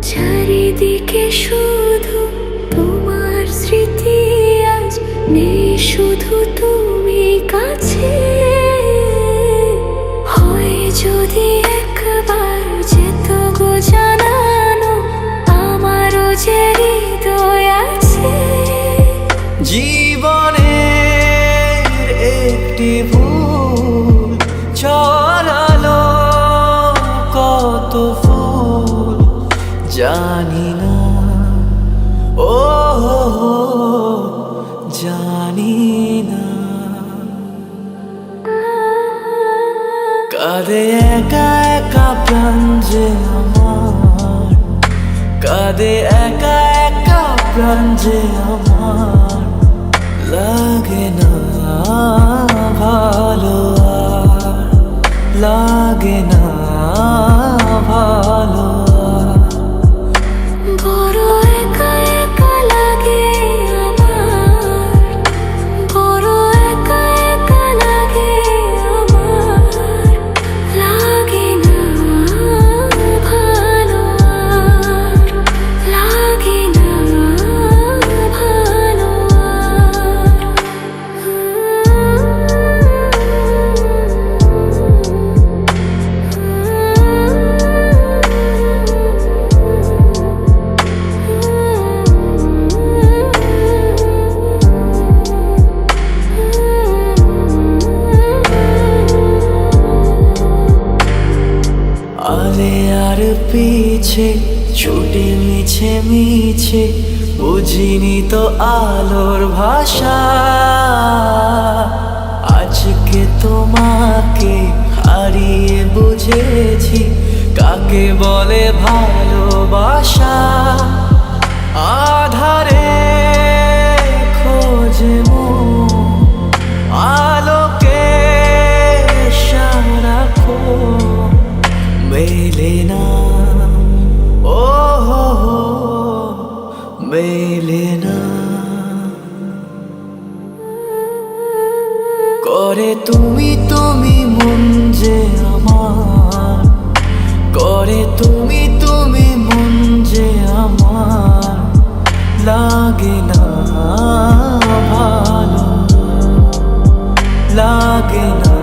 চারিদিকে শুধু তোমার স্মৃতি, আজ নেই শুধু তুমি কাছে। হয় যদি একবার যেত গো জানানো, আমারও যে হৃদয় আছে। জীবনে একটি ভুল ছড়ালো কত ফুল জানি না, ও জানি না। কাঁদে একা একা প্রাণ যে আমার, কাঁদে একা একা প্রাণ যে আমার। লাগে না ভালো আর, লাগে না ভালো আর। বড় একা একা লাগে আমার, বড় একা একা লাগে আমার। লাগে না ভালো আর, লাগে না ভালো আলে আর পিছে ছুটে মিছে মিছে, বুঝিনি তো আলোর ভাষা। আজকে তোমাকে হারিয়ে বুঝেছি কাকে বলে ভালোবাসা। আধারে খোঁজে মন আলোকে সারাক্ষণ, মেলে না, ও মেলে না। করে তুমি তুমি মন যে আমার, করে তুমি তুমি মন যে আমার। লাগে না ভালো, লাগে না